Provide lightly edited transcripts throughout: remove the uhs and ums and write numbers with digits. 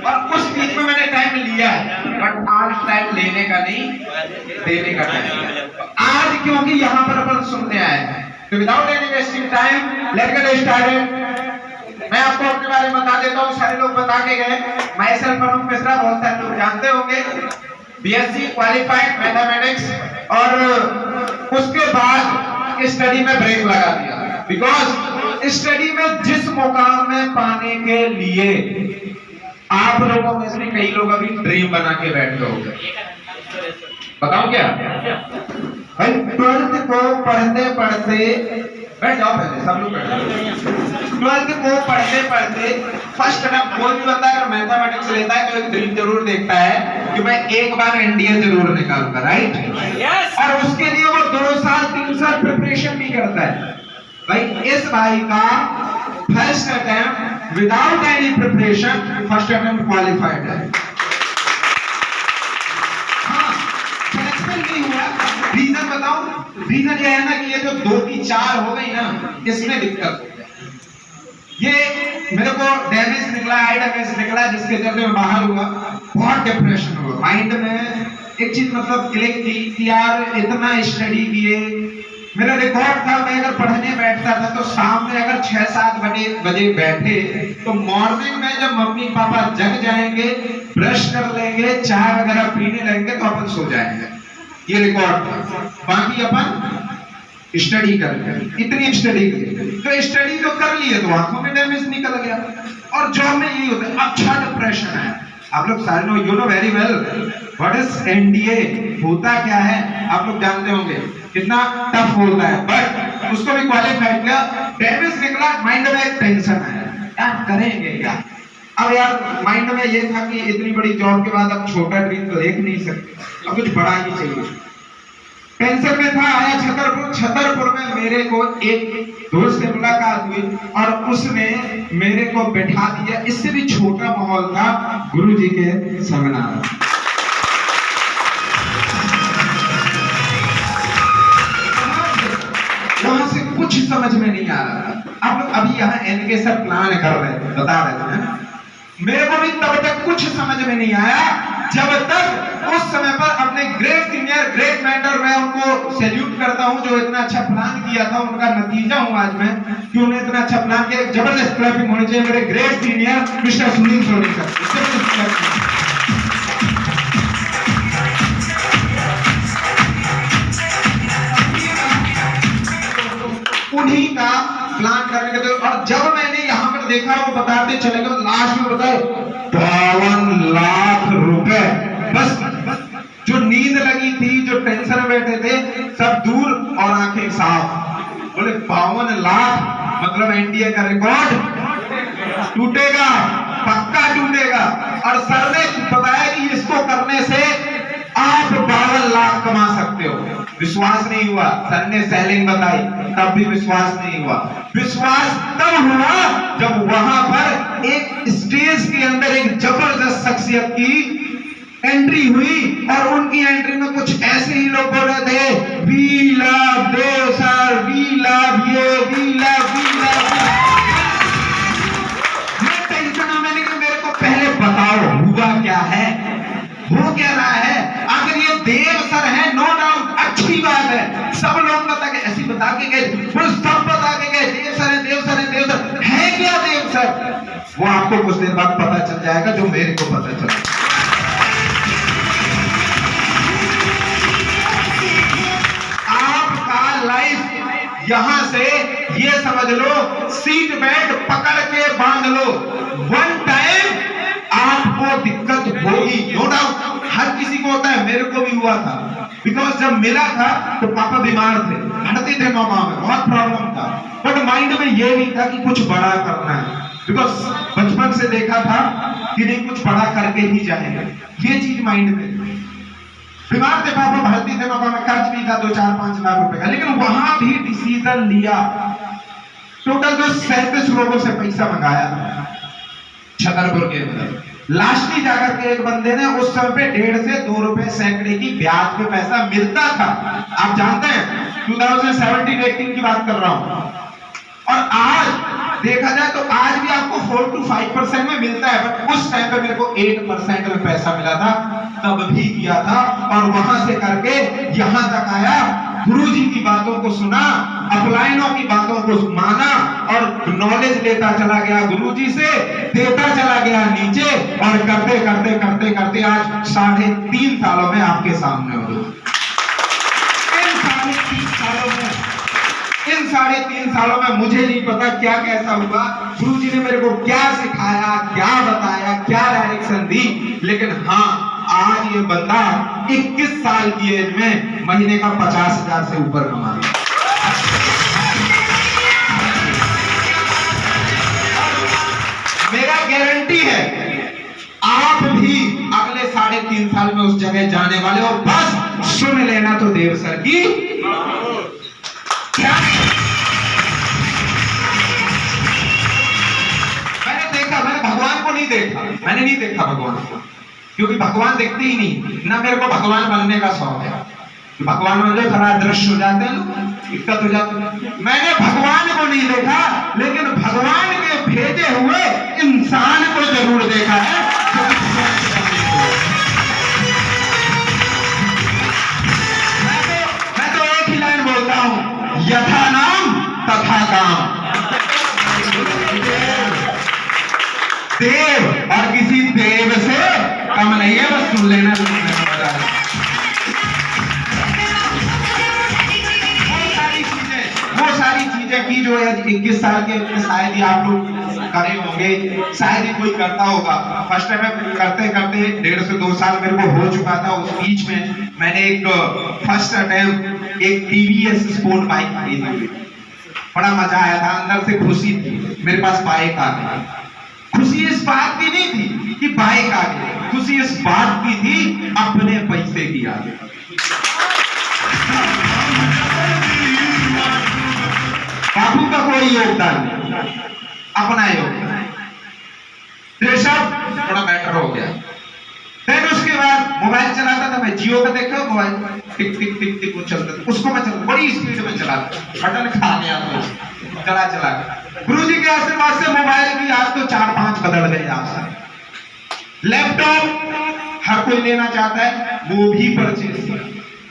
और उस बीच में मैंने टाइम लिया है, बट आज टाइम लेने का नहीं, देने का टाइम। आज क्योंकि यहाँ पर अपन सुनने आए हैं, तो without any wasting time let's get started. मैं आपको अपने बारे में बता देता हूँ, सारे लोग बता के गए। मैं सेल्फ अनुप मिश्रा, बहुत सारे लोग जानते होंगे, बीएससी क्वालिफाइड मैथमेटिक्स, और उसके बाद स्टडी में ब्रेक लगा दिया, बिकॉज स्टडी में जिस मुकाम में पाने के लिए आप लोगों में से कई लोग अभी ड्रीम बना के बैठे हो गए। बताऊं क्या भाई, 12th को पढ़ते पढ़ते बैठ जाओ, पहले सब लोग बैठ जाओ। 12th को पढ़ते पढ़ते फर्स्ट टाइम कोई भी बंदा अगर मैथमेटिक्स लेता है तो एक ड्रीम जरूर देखता है कि मैं एक बार एनडीए जरूर निकालूंगा, राइट? और उसके लिए वो 2 साल 3 साल प्रिपरेशन भी करता है। भाई इस भाई का first attempt without any preparation first attempt qualified है। हाँ, सिलेक्शन नहीं हुआ, रीजन बताऊं? रीजन ये है ना कि ये जो 2 की 4 हो गई ना, इसमें दिक्कत हो गई। ये मेरे को डैमेज निकला, आई डैमेज निकला, जिसके चलते मैं बाहर हुआ, बहुत डिप्रेशन हुआ माइंड में। एक चीज मतलब क्लिक की कि यार इतना स्टडी किए, मेरा रिकॉर्ड था, मैं अगर पढ़ने बैठता था तो शाम में अगर 6-7 बजे बैठे तो मॉर्निंग में जब मम्मी पापा जग जाएंगे, ब्रश कर लेंगे, चाय वगैरह पीने लगेंगे तो अपन सो जाएंगे। ये रिकॉर्ड था। बाकी अपन स्टडी कर, इतनी स्टडी की, तो स्टडी तो कर लिए तो आंखों में डैमेज निकल गया। और जॉब में यही होता है, अच्छा डिप्रेशन है। आप लोग सारे no, you know very well what is NDA, होता क्या है आप लोग जानते होंगे, कितना टफ होता है, बट उसको भी क्वालिफाई किया, डैमेज निकला, माइंड में एक टेंशन आया, यार करेंगे क्या। अब यार माइंड में ये था कि इतनी बड़ी जॉब के बाद अब छोटा ड्रीम तो देख नहीं सकते, अब कुछ बड़ा ही चाहिए। टेंशन में था, आया छतरपुर में मेरे को एक दोस्त से मुलाकात हुई और उसने मेरे को बैठा दिया, इससे भी छोटा माहौल था, गुरुजी के सेमिनार। वहां से कुछ समझ में नहीं आ रहा था। आप लोग अभी यहाँ एन के सर प्लान कर रहे थे, बता रहे थे, मेरे को भी तब तक कुछ समझ में नहीं आया जब तक उस समय पर अपने ग्रेट सीनियर, ग्रेट मेंटर, मैं उनको सैल्यूट करता हूं जो इतना अच्छा प्लान किया था, उनका नतीजा हूं आज मैं कि उन्होंने इतना अच्छा प्लान किया। जबरदस्त क्लैपिंग होनी चाहिए मेरे great senior mister Sunil Soni sir. उन्हीं का प्लान करने के, और जब मैंने यहाँ पर देखा वो बताते चले गए, लास्ट में बताए 52 लाख रुपए, बस जो नींद लगी थी, जो टेंशन में बैठे थे, सब दूर और आंखें साफ। बोले 52 लाख मतलब एनडीए का रिकॉर्ड टूटेगा, पक्का टूटेगा। और सर ने बताया कि इसको करने से आप 52 लाख कमा सकते हो। विश्वास नहीं हुआ, सर ने सेलिंग बताई, तब भी विश्वास नहीं हुआ। विश्वास तब हुआ जब वहां पर एक स्टेज के अंदर एक जबरदस्त शख्सियत की एंट्री हुई और उनकी एंट्री में कुछ ऐसे ही लोग बोल रहे थे, we love Dev sir, we love ये, वी लव, वी लव। मैं टेंशन में नहीं कि मेरे को पहले बताओ हुआ क्या है, हो क्या रहा है। अगर ये देव सर है, नो डाउट अच्छी बात है, सब लोग बता के ऐसी बता के गए, सब बता के गए देव सर है, देव सर है, देव सर है। क्या देव सर, वो आपको कुछ देर बाद पता चल जाएगा, जो मेरे को पता चला। आपका लाइफ यहां से ये समझ लो, सीट बेल्ट पकड़ के बांध लो, वन टाइम आपको दिक्कत होगी, नो डाउट। हर किसी को होता है, मेरे को भी हुआ था, बिकॉज जब मिला था तो पापा बीमार थे, हटते थे मामा में, बहुत प्रॉब्लम था, बट माइंड में ये नहीं था कि कुछ बड़ा करना है, बिकॉज बचपन से देखा था कि नहीं कुछ बड़ा करके ही जाएंगे, ये चीज माइंड में। बीमार थे पापा, भर्ती थे पापा में, खर्च भी था 2-4-5 लाख रुपए का, लेकिन वहां भी डिसीजन लिया। टोटल जो 37 लोगों से पैसा मंगाया छतरपुर के अंदर, लास्टली जाकर के एक बंदे ने, उस समय पे 1.5 से 2 रुपए सैकड़े की ब्याज पे पैसा मिलता था। आप जानते हैं 2017-18 की बात कर रहा हूं, और आज देखा जाए तो आज भी आपको 4 to 5% में मिलता है, बट उस टाइम पे मेरे को 8% में पैसा मिला था, तब भी किया था। और वहां से करके यहां तक आया, गुरुजी की बातों को सुना, अपलाइनों की बातों को माना और नॉलेज लेता चला गया गुरुजी से, देता चला गया नीचे, और करते करते करते करते आज 3.5 सालों में आपके सामने हो। इन 3.5 सालों में मुझे नहीं पता क्या कैसा हुआ, गुरुजी ने मेरे को क्या सिखाया, क्या बताया, क्या डायरेक्शन दी, लेकिन हाँ आज ये बंदा 21 साल की एज में महीने का 50,000 से ऊपर कमा रहा है। मेरा गारंटी है आप भी अगले 3.5 साल में उस जगह जाने वाले हो। बस सुन लेना तो देव सर की क्या मैंने देखा, मैंने भगवान को नहीं देखा, मैंने नहीं देखा भगवान को, क्योंकि भगवान देखते ही नहीं ना। मेरे को भगवान बनने का शौक है, भगवान बन थोड़ा दृश्य हो जाते हैं, दिक्कत हो जाती है। मैंने भगवान को नहीं देखा, लेकिन भगवान के भेजे हुए इंसान को जरूर देखा है। मैं तो एक ही लाइन बोलता हूं, यथा नाम तथा काम। देव और किसी देव से कम नहीं है, बस सुन लेना। वो सारी चीजें की जो 21 साल के शायद ही आप लोग करे होंगे, शायद ही कोई करता होगा। फर्स्ट टाइम करते करते 1.5 से 2 साल मेरे को हो चुका था। उस बीच में मैंने एक फर्स्ट अटेम्प्ट एक टीवीएस स्पोर्ट बाइक खरीदी थी, बड़ा मजा आया था, अंदर से खुशी थी मेरे पास बाइक आ गई। खुशी इस बात की नहीं थी कि बाइक आ गई, खुशी इस बात की थी अपने पैसे की आ गई। बाबू का कोई योगदान नहीं, अपना योगदान। ऋषभ थोड़ा बेटर हो गया। फिर उसके बाद मोबाइल चलाता था मैं, जियो का देखा मोबाइल, टिक टिक टिक टिक वो चलता था, उसको मैं चलता बड़ी स्पीड में चलाता, बटन खा गया तो चला चला गया। गुरुजी के आशीर्वाद से मोबाइल भी आज तो 4-5 बदल गए। आज लैपटॉप हर कोई लेना चाहता है, वो भी परचेज किया।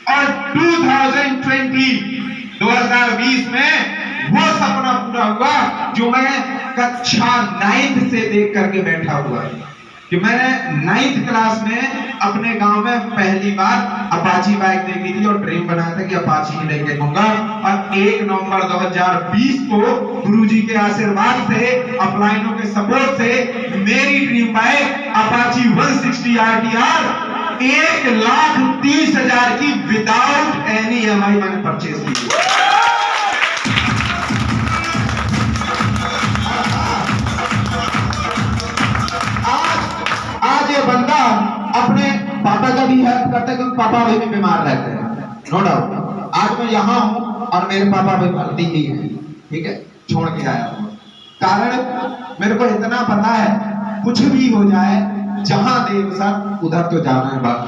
और 2020 में वो सपना पूरा हुआ जो मैं कक्षा 9th से देख करके बैठा हुआ कि मैंने 9th क्लास में अपने गांव में पहली बार अपाची बाइक देखी थी और ड्रीम बनाया था कि अपाची ही लेके जाऊंगा। और 1 नवंबर 2020 को गुरुजी के आशीर्वाद से, अपलाइनों के सपोर्ट से मेरी ड्रीम बाइक अपाची 160 RTR 1,30,000 की विदाउट एनी EMI मैंने परचेज की। आज ये बंदा अपने पापा का भी हेल्प करता है, क्योंकि पापा भी बीमार रहते हैं, नो डाउट। आज मैं यहाँ हूँ और मेरे पापा भी भर्ती ही है, ठीक है, छोड़ के आया हूँ। कारण मेरे को इतना पता है कुछ भी हो जाए, जहां देव सर उधर तो जाना है। बात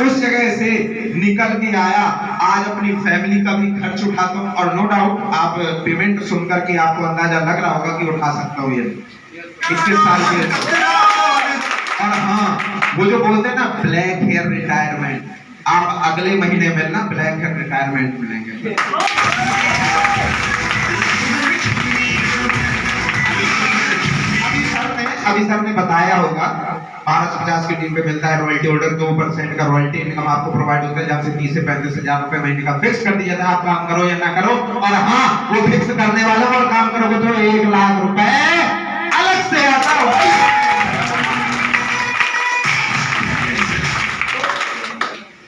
उस जगह से निकल के आया, आज अपनी फैमिली का भी खर्च उठाता हूँ। और नो डाउट आप पेमेंट सुन करके आपको अंदाजा लग रहा होगा कि उठा सकता हूँ ये 21 साल के। और हाँ, वो जो बोलते हैं ना ब्लैक हेयर रिटायरमेंट, आप अगले महीने मिलना, ब्लैक हेयर रिटायरमेंट मिलेंगे। अभी सर ने बताया होगा 1250 की टीम पे मिलता है रॉयल्टी होल्डर 2% का रॉयल्टी इनकम आपको प्रोवाइड होता है, जहाँ से 30 से 35,000 रुपए महीने का फिक्स कर दिया जाता है। आप काम करो या ना करो, और हाँ वो फिक्स करने वालों और काम करोगे तो 1 लाख रुपए अलग से आता है।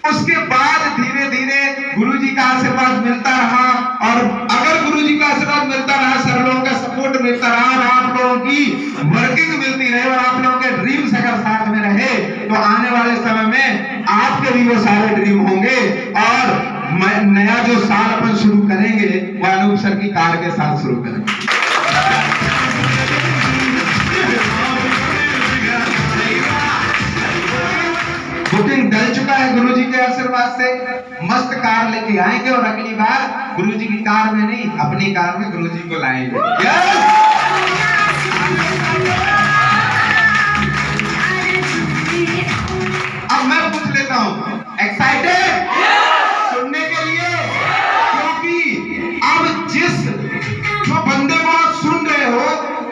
उसके बाद धीरे धीरे गुरुजी का आशीर्वाद मिलता रहा, और अगर गुरुजी का आशीर्वाद मिलता रहा, सर लोगों का सपोर्ट मिलता रहा, और आप लोगों की वर्किंग मिलती रहे, और आप लोगों के ड्रीम्स अगर साथ में रहे, तो आने वाले समय में आपके भी वो सारे ड्रीम होंगे। और नया जो साल अपन शुरू करेंगे वो अनूप सर की कार के साथ शुरू करेंगे। बुकिंग डल चुका है गुरुजी के आशीर्वाद आशीर्वाद से मस्त कार लेके आएंगे और अगली बार गुरुजी की कार में नहीं, अपनी कार में गुरुजी को लाएंगे। अब मैं पूछ लेता हूँ, एक्साइटेड सुनने के लिए? क्योंकि अब जो बंदे को आप सुन रहे हो,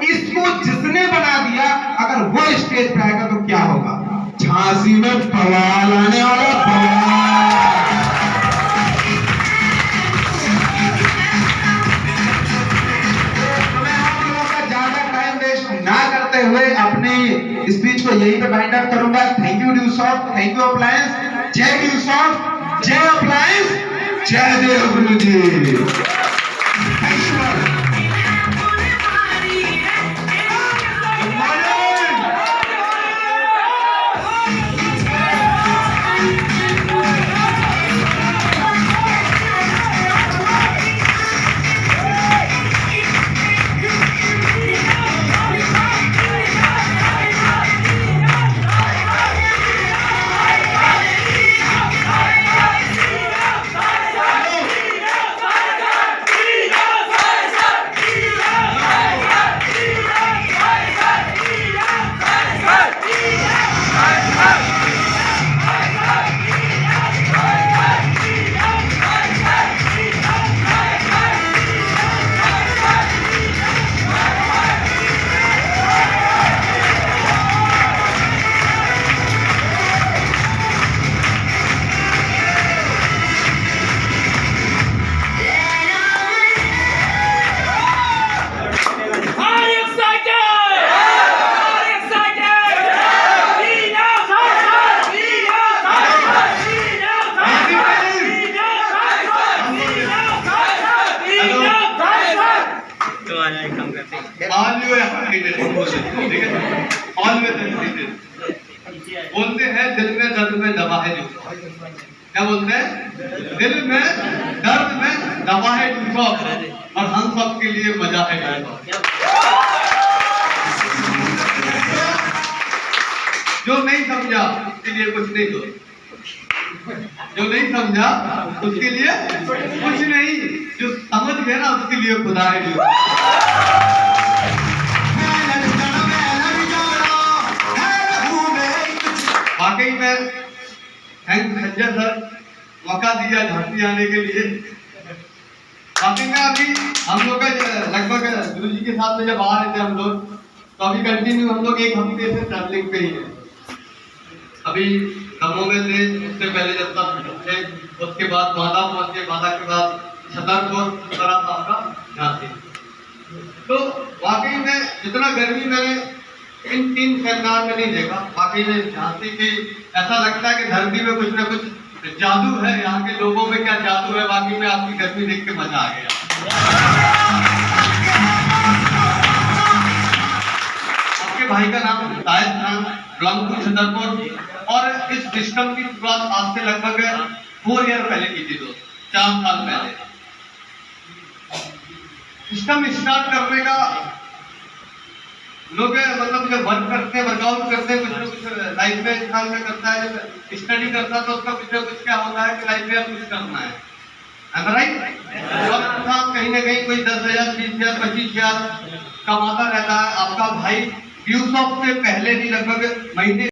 इसको जिसने बना दिया, अगर वो स्टेज पे आएगा तो क्या होगा? झांसी में बवाल आने वाला, ना करते हुए अपने स्पीच को यहीं पे बाइंड अप करूंगा। थैंक यू ड्यूसॉफ्ट, थैंक यू अप्लायंस, जय ड्यूसॉफ्ट, जय अप्लायंस, जय देव गुरुजी। Thank you. बोलते हैं दिल में दर्द में दवा है जो, क्या बोलते हैं? दिल में दर्द में दवा है जो, और हम सब के लिए मजा है। जो नहीं समझा उसके लिए कुछ नहीं दो, जो नहीं समझा उसके लिए कुछ नहीं, जो समझ गया ना उसके लिए खुदा है जो। वाकई में थैंक संजय सर, मौका दिया झांसी आने के लिए। वाकई में अभी हम लोग का लगभग गुरुजी के साथ में जब आ रहे थे हम लोग, तो अभी कंटिन्यू हम लोग एक हफ्ते से ट्रैवलिंग पे ही है। अभी दमोह में थे, उससे पहले जब तक थे, उसके बाद बांदा पहुंचे, बांदा के बाद छतरपुर, तरह आपका झांसी। तो वाकई में जितना गर्मी मैंने इन 3 सेमिनार में नहीं देखा, वाकई में झांसी की ऐसा लगता है कि धरती में कुछ ना कुछ जादू है, यहाँ के लोगों में क्या जादू है। वाकई में आपकी गर्मी देख के मजा आ गया। आपके भाई का नाम शायद खान, ब्लॉक छतरपुर, और इस सिस्टम की शुरुआत आज से लगभग 4 ईयर पहले की थी दोस्त, 4 साल पहले। सिस्टम स्टार्ट करने का लोग मतलब जब वर्क करते हैं, वर्कआउट करते हैं, कुछ ना कुछ लाइफ में इंसान में करता है, जब स्टडी करता है तो उसका कुछ ना कुछ क्या होता है कि लाइफ में कुछ करना है, राइट? और इंसान कहीं ना कहीं कोई 10,000, 20,000, 25,000 कमाता रहता है। आपका भाई ड्यूसॉफ्ट से पहले भी लगभग महीने